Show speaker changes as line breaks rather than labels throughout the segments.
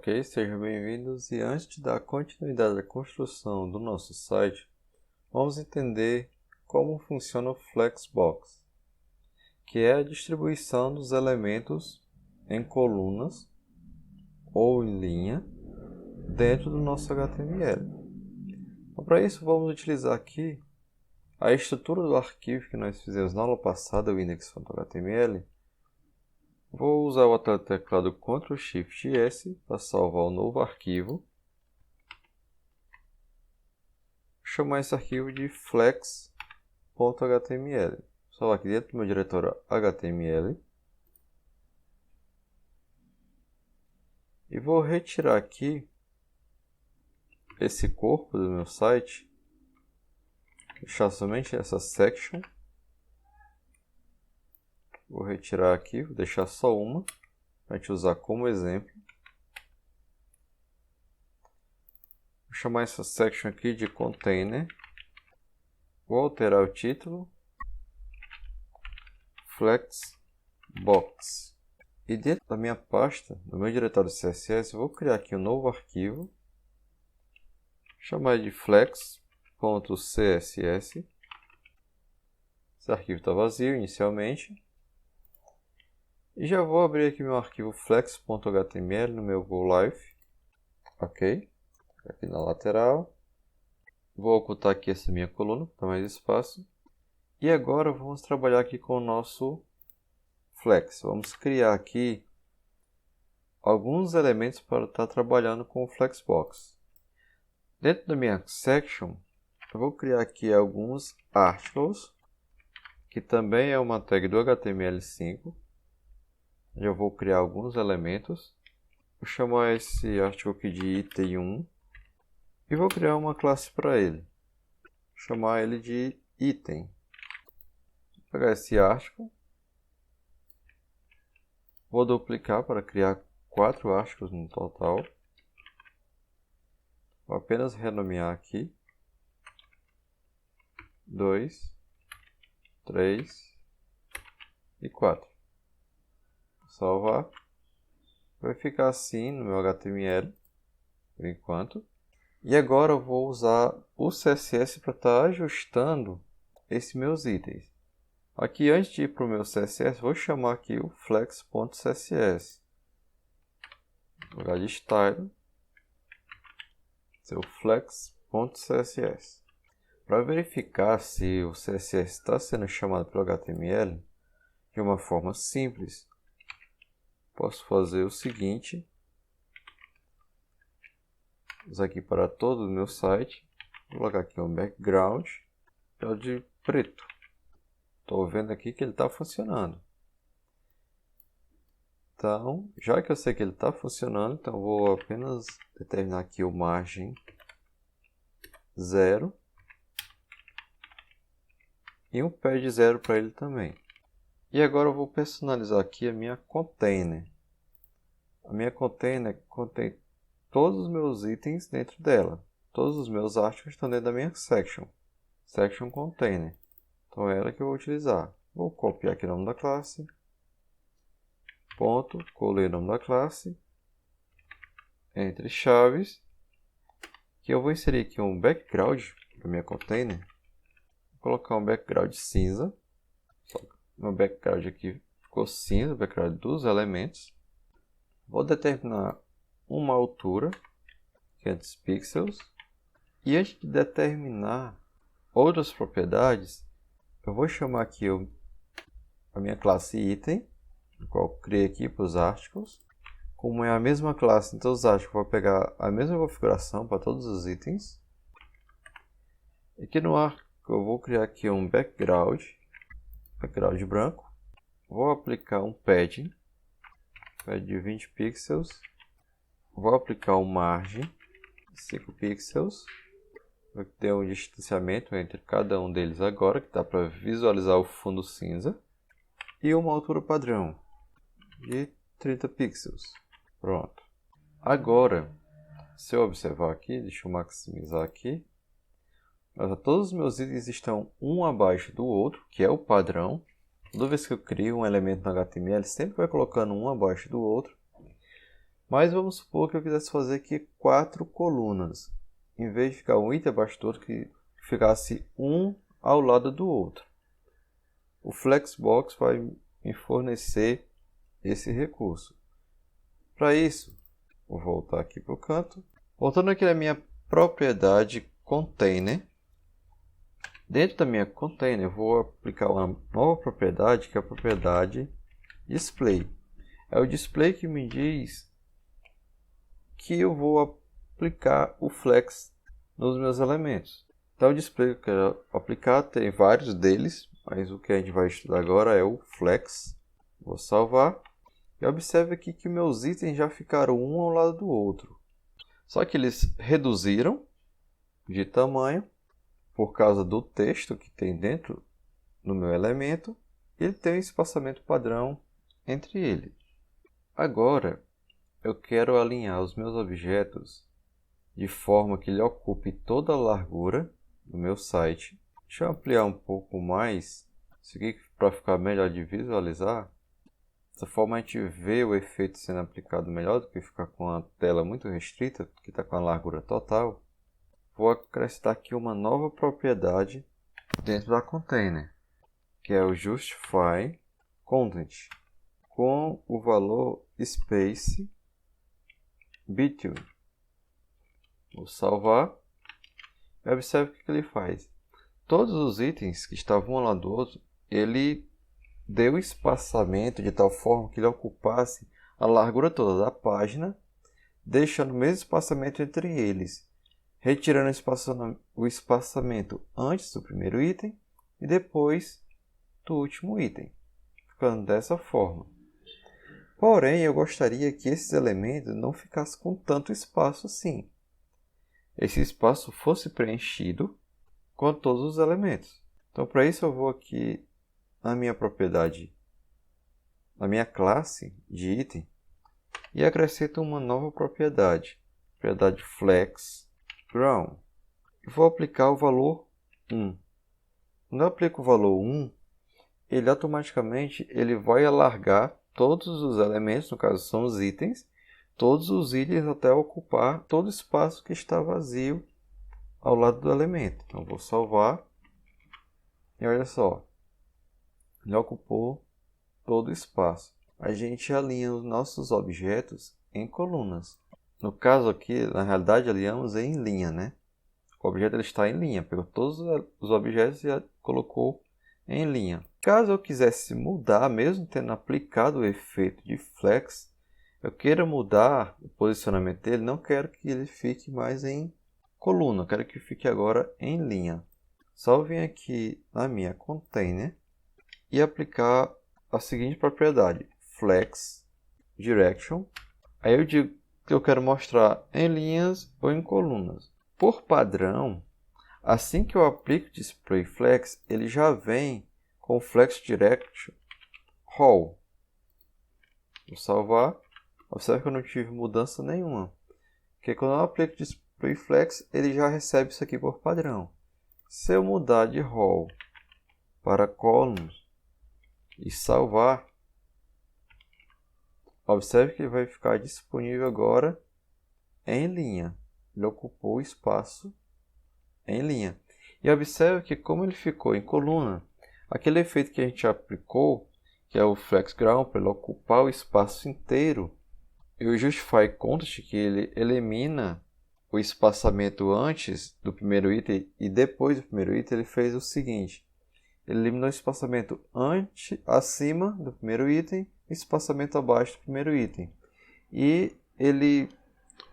Ok, sejam bem-vindos e antes de dar continuidade à construção do nosso site, vamos entender como funciona o Flexbox, que é a distribuição dos elementos em colunas ou em linha dentro do nosso HTML. Então, para isso, vamos utilizar aqui a estrutura do arquivo que nós fizemos na aula passada, o index.html. Vou usar o teclado Ctrl Shift S para salvar o novo arquivo. Vou chamar esse arquivo de flex.html. Vou salvar aqui dentro do meu diretório HTML. E vou retirar aqui esse corpo do meu site. Deixar somente essa section. Vou retirar aqui, vou deixar só uma, para a gente usar como exemplo. Vou chamar essa section aqui de container. Vou alterar o título. Flexbox. E dentro da minha pasta, no meu diretório CSS, eu vou criar aqui um novo arquivo. Chamar de flex.css. Esse arquivo está vazio inicialmente. E já vou abrir aqui meu arquivo flex.html no meu GoLive. Ok. Aqui na lateral. Vou ocultar aqui essa minha coluna, para mais espaço. E agora vamos trabalhar aqui com o nosso Flex. Vamos criar aqui alguns elementos para estar trabalhando com o Flexbox. Dentro da minha section, eu vou criar aqui alguns articles, que também é uma tag do HTML5. Já vou criar alguns elementos. Vou chamar esse artigo aqui de item 1. E vou criar uma classe para ele. Vou chamar ele de item. Vou pegar esse artigo. Vou duplicar para criar 4 artigos no total. Vou apenas renomear aqui. 2, 3 e 4. Salvar. Vai ficar assim no meu HTML, por enquanto. E agora eu vou usar o CSS para estar ajustando esses meus itens. Aqui, antes de ir para o meu CSS, vou chamar aqui o flex.css. No lugar de style, seu flex.css. Para verificar se o CSS está sendo chamado pelo HTML de uma forma simples, posso fazer o seguinte. Vou aqui para todo o meu site. Vou colocar aqui um background, que é o de preto. Estou vendo aqui que ele está funcionando. Então, já que eu sei que ele está funcionando, então vou apenas determinar aqui o margem 0. E um pad 0 para ele também. E agora eu vou personalizar aqui a minha container. A minha container contém todos os meus itens dentro dela. Todos os meus artigos estão dentro da minha section. Section container. Então é ela que eu vou utilizar. Vou copiar aqui o nome da classe. Ponto. Colei o nome da classe. Entre chaves. Que eu vou inserir aqui um background para minha container. Vou colocar um background cinza. Meu background aqui ficou cinza, o background dos elementos. Vou determinar uma altura, 500 pixels. E antes de determinar outras propriedades, eu vou chamar aqui a minha classe item, a qual eu criei aqui para os artigos. Como é a mesma classe, então os artigos vão pegar a mesma configuração para todos os itens. E aqui no arco eu vou criar aqui um background branco. Vou aplicar um padding de 20 pixels. Vou aplicar um margem de 5 pixels. Vou ter um distanciamento entre cada um deles agora, que dá para visualizar o fundo cinza. E uma altura padrão de 30 pixels. Pronto. Agora, se eu observar aqui, deixa eu maximizar aqui. Todos os meus itens estão um abaixo do outro, que é o padrão. Toda vez que eu crio um elemento no HTML, sempre vai colocando um abaixo do outro. Mas vamos supor que eu quisesse fazer aqui 4 colunas. Em vez de ficar um item abaixo do outro, que ficasse um ao lado do outro. O Flexbox vai me fornecer esse recurso. Para isso, vou voltar aqui para o canto. Voltando aqui na minha propriedade container. Dentro da minha container, eu vou aplicar uma nova propriedade, que é a propriedade display. É o display que me diz que eu vou aplicar o flex nos meus elementos. Então, o display que eu quero aplicar tem vários deles, mas o que a gente vai estudar agora é o flex. Vou salvar. E observe aqui que meus itens já ficaram um ao lado do outro. Só que eles reduziram de tamanho por causa do texto que tem dentro do meu elemento. Ele tem um espaçamento padrão entre eles. Agora, eu quero alinhar os meus objetos de forma que ele ocupe toda a largura do meu site. Deixa eu ampliar um pouco mais isso aqui para ficar melhor de visualizar. Dessa forma a gente vê o efeito sendo aplicado melhor do que ficar com a tela muito restrita, que está com a largura total. Vou acrescentar aqui uma nova propriedade dentro da container, que é o Justify Content, com o valor Space Between. Vou salvar. E observe o que ele faz. Todos os itens que estavam um ao lado do outro, ele deu espaçamento de tal forma que ele ocupasse a largura toda da página, deixando o mesmo espaçamento entre eles, retirando o espaçamento antes do primeiro item e depois do último item, ficando dessa forma. Porém, eu gostaria que esses elementos não ficassem com tanto espaço assim. Esse espaço fosse preenchido com todos os elementos. Então, para isso eu vou aqui na minha propriedade, na minha classe de item, e acrescento uma nova propriedade, propriedade Flex Ground. E vou aplicar o valor 1. Quando eu aplico o valor 1, ele automaticamente vai alargar todos os elementos, no caso são os itens, todos os itens até ocupar todo o espaço que está vazio ao lado do elemento. Então vou salvar e olha só. Ele ocupou todo o espaço. A gente alinha os nossos objetos em colunas. No caso aqui, na realidade, alinhamos em linha, né? O objeto ele está em linha. Pegou todos os objetos e colocou em linha. Caso eu quisesse mudar, mesmo tendo aplicado o efeito de flex, eu queira mudar o posicionamento dele, não quero que ele fique mais em coluna. Eu quero que fique agora em linha. Só vim aqui na minha container e aplicar a seguinte propriedade, Flex Direction. Aí eu digo que eu quero mostrar em linhas ou em colunas. Por padrão, assim que eu aplico o Display Flex, ele já vem com o Flex Direction All. Vou salvar. Observe que eu não tive mudança nenhuma. Porque quando eu aplico o Display Flex, ele já recebe isso aqui por padrão. Se eu mudar de All para Columns, e salvar, observe que vai ficar disponível agora em linha. Ele ocupou o espaço em linha. E observe que como ele ficou em coluna, aquele efeito que a gente aplicou, que é o Flex Ground, para ele ocupar o espaço inteiro, e o Justify Content, que ele elimina o espaçamento antes do primeiro item e depois do primeiro item, ele fez o seguinte. Ele eliminou o espaçamento acima do primeiro item e espaçamento abaixo do primeiro item. E ele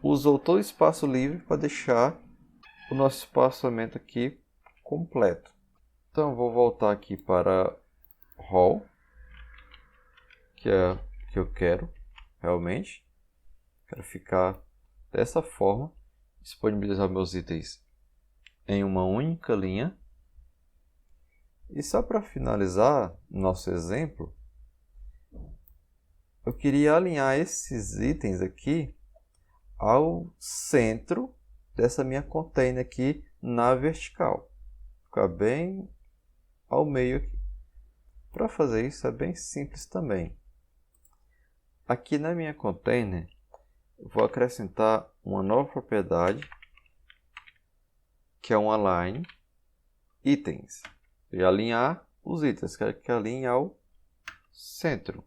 usou todo o espaço livre para deixar o nosso espaçamento aqui completo. Então, vou voltar aqui para All, que é o que eu quero realmente. Quero ficar dessa forma, disponibilizar meus itens em uma única linha. E só para finalizar nosso exemplo, eu queria alinhar esses itens aqui ao centro dessa minha container aqui na vertical. Ficar bem ao meio aqui. Para fazer isso é bem simples também. Aqui na minha container, eu vou acrescentar uma nova propriedade, que é um align itens. E alinhar os itens, quero que alinhe ao centro.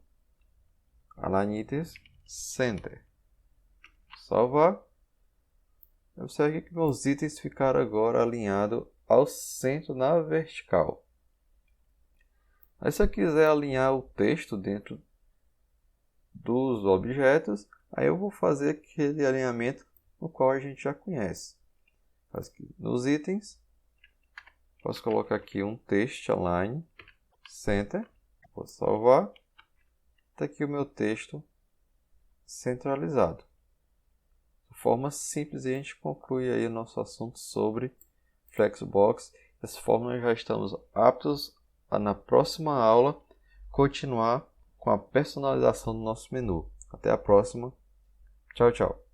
Align itens center. Salvar. Observe que meus itens ficaram agora alinhados ao centro na vertical. Aí, se eu quiser alinhar o texto dentro dos objetos, aí eu vou fazer aquele alinhamento no qual a gente já conhece. Nos itens, posso colocar aqui um text align center. Vou salvar. Está aqui o meu texto centralizado. De forma simples, a gente conclui aí o nosso assunto sobre Flexbox. Dessa forma, nós já estamos aptos a, na próxima aula, continuar com a personalização do nosso menu. Até a próxima. Tchau, tchau.